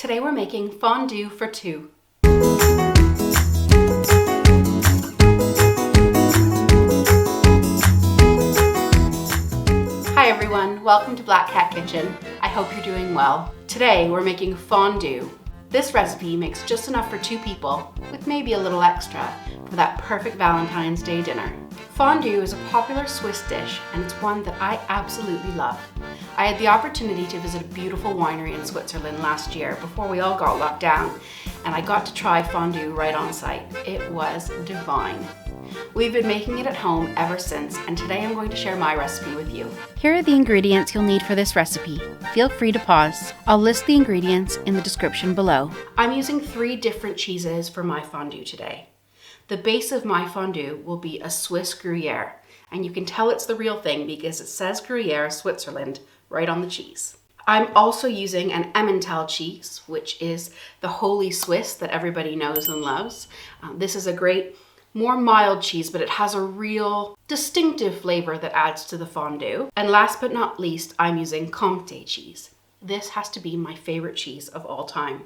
Today we're making fondue for two. Hi everyone, welcome to Black Cat Kitchen. I hope you're doing well. Today we're making fondue. This recipe makes just enough for two people, with maybe a little extra, for that perfect Valentine's Day dinner. Fondue is a popular Swiss dish, and it's one that I absolutely love. I had the opportunity to visit a beautiful winery in Switzerland last year before we all got locked down, and I got to try fondue right on site. It was divine. We've been making it at home ever since, and today I'm going to share my recipe with you. Here are the ingredients you'll need for this recipe. Feel free to pause. I'll list the ingredients in the description below. I'm using 3 different cheeses for my fondue today. The base of my fondue will be a Swiss gruyere, and you can tell it's the real thing because it says Gruyere Switzerland right on the cheese. I'm also using an emmental cheese, which is the holy Swiss that everybody knows and loves. This is a great, more mild cheese, but it has a real distinctive flavor that adds to the fondue. And last but not least, I'm using comte cheese. This has to be my favorite cheese of all time.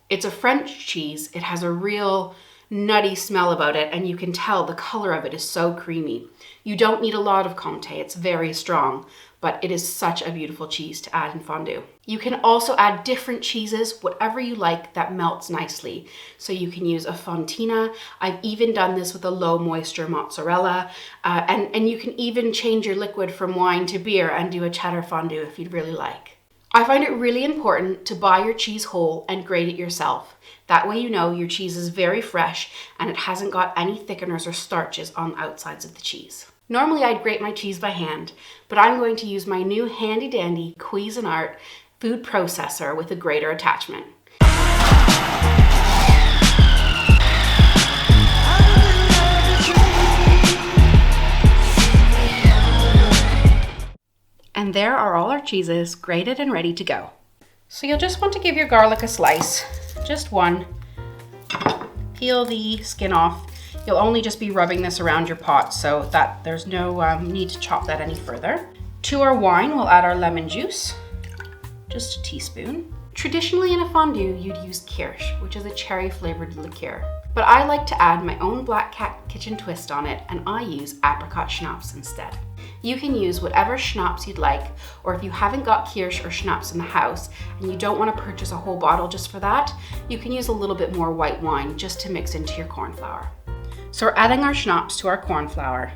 It's a French cheese. It has a real nutty smell about it, and you can tell the color of it is so creamy. You don't need a lot of comte, it's very strong, but it is such a beautiful cheese to add in fondue. You can also add different cheeses, whatever you like that melts nicely. So you can use a fontina. I've even done this with a low moisture mozzarella, and you can even change your liquid from wine to beer and do a cheddar fondue if you'd really like. I find it really important to buy your cheese whole and grate it yourself. That way you know your cheese is very fresh and it hasn't got any thickeners or starches on the outsides of the cheese. Normally I'd grate my cheese by hand, but I'm going to use my new handy dandy Cuisinart food processor with a grater attachment. And there are all our cheeses grated and ready to go. So you'll just want to give your garlic a slice, just one. Peel the skin off. You'll only just be rubbing this around your pot so that there's no need to chop that any further. To our wine, we'll add our lemon juice, just a teaspoon. Traditionally in a fondue, you'd use kirsch, which is a cherry flavored liqueur. But I like to add my own Black Cat Kitchen twist on it, and I use apricot schnapps instead. You can use whatever schnapps you'd like, or if you haven't got kirsch or schnapps in the house and you don't want to purchase a whole bottle just for that, you can use a little bit more white wine just to mix into your corn flour. So we're adding our schnapps to our corn flour.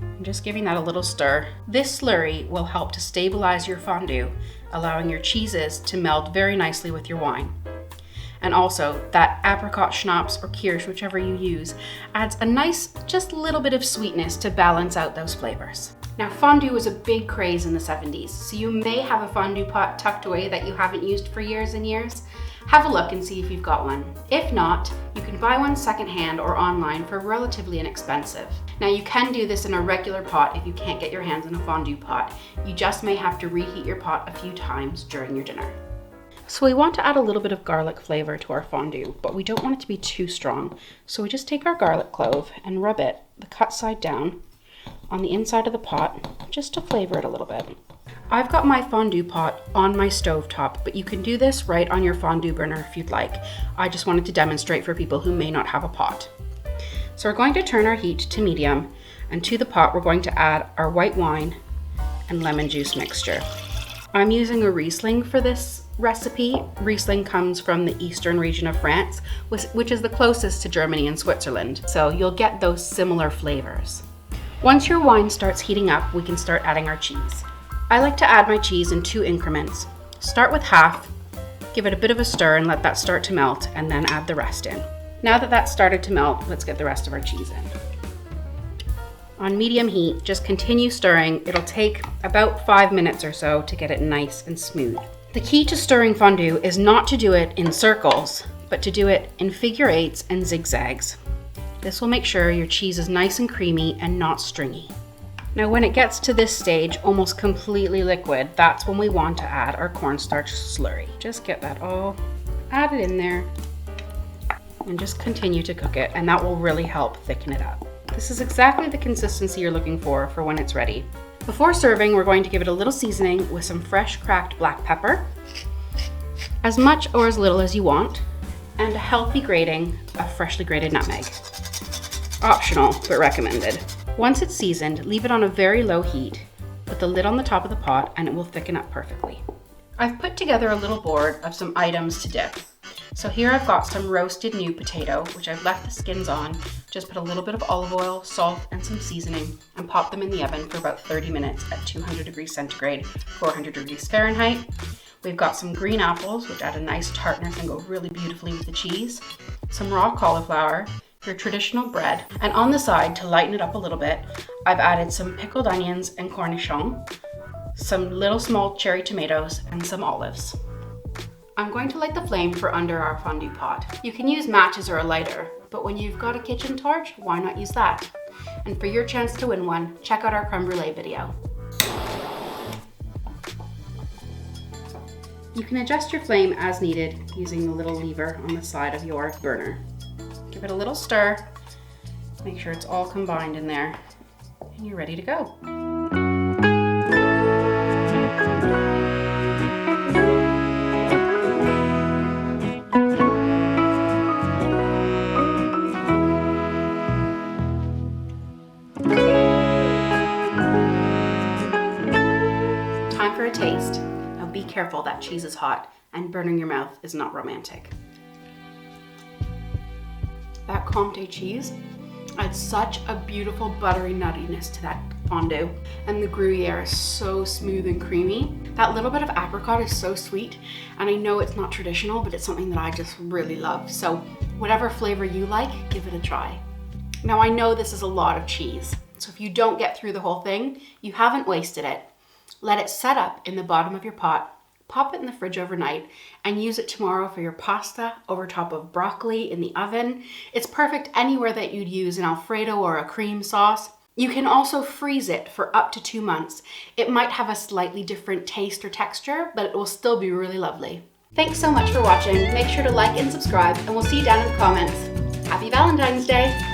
I'm just giving that a little stir. This slurry will help to stabilize your fondue, allowing your cheeses to meld very nicely with your wine. And also, that apricot schnapps or kirsch, whichever you use, adds a nice, just little bit of sweetness to balance out those flavors. Now, fondue was a big craze in the 70s, so you may have a fondue pot tucked away that you haven't used for years and years. Have a look and see if you've got one. If not, you can buy one secondhand or online for relatively inexpensive. Now, you can do this in a regular pot if you can't get your hands on a fondue pot. You just may have to reheat your pot a few times during your dinner. So we want to add a little bit of garlic flavor to our fondue, but we don't want it to be too strong. So we just take our garlic clove and rub it, the cut side down, on the inside of the pot, just to flavor it a little bit. I've got my fondue pot on my stovetop, but you can do this right on your fondue burner if you'd like. I just wanted to demonstrate for people who may not have a pot. So we're going to turn our heat to medium, and to the pot we're going to add our white wine and lemon juice mixture. I'm using a Riesling for this recipe. Riesling comes from the eastern region of France, which is the closest to Germany and Switzerland, so you'll get those similar flavors. Once your wine starts heating up, we can start adding our cheese. I like to add my cheese in 2 increments. Start with half, give it a bit of a stir and let that start to melt, and then add the rest in. Now that that's started to melt, let's get the rest of our cheese in. On medium heat, just continue stirring. It'll take about 5 minutes or so to get it nice and smooth. The key to stirring fondue is not to do it in circles, but to do it in figure 8s and zigzags. This will make sure your cheese is nice and creamy and not stringy. Now when it gets to this stage, almost completely liquid, that's when we want to add our cornstarch slurry. Just get that all added in there and just continue to cook it, and that will really help thicken it up. This is exactly the consistency you're looking for when it's ready. Before serving, we're going to give it a little seasoning with some fresh cracked black pepper, as much or as little as you want, and a healthy grating of freshly grated nutmeg. Optional, but recommended. Once it's seasoned, leave it on a very low heat. Put the lid on the top of the pot and it will thicken up perfectly. I've put together a little board of some items to dip. So here I've got some roasted new potato, which I've left the skins on. Just put a little bit of olive oil, salt, and some seasoning, and pop them in the oven for about 30 minutes at 200 degrees centigrade, 400 degrees Fahrenheit. We've got some green apples, which add a nice tartness and go really beautifully with the cheese. Some raw cauliflower, your traditional bread, and on the side, to lighten it up a little bit, I've added some pickled onions and cornichon, some little small cherry tomatoes, and some olives. I'm going to light the flame for under our fondue pot. You can use matches or a lighter, but when you've got a kitchen torch, why not use that? And for your chance to win one, check out our creme brulee video. You can adjust your flame as needed using the little lever on the side of your burner. Give it a little stir, make sure it's all combined in there, and you're ready to go. Time for a taste. Now be careful, that cheese is hot and burning your mouth is not romantic. That comte cheese adds such a beautiful buttery nuttiness to that fondue, and the gruyere is so smooth and creamy. That little bit of apricot is so sweet, and I know it's not traditional, but it's something that I just really love. So whatever flavor you like, give it a try. Now I know this is a lot of cheese, so if you don't get through the whole thing, you haven't wasted it. Let it set up in the bottom of your pot, pop it in the fridge overnight, and use it tomorrow for your pasta over top of broccoli in the oven. It's perfect anywhere that you'd use an Alfredo or a cream sauce. You can also freeze it for up to 2 months. It might have a slightly different taste or texture, but it will still be really lovely. Thanks so much for watching. Make sure to like and subscribe, and we'll see you down in the comments. Happy Valentine's Day!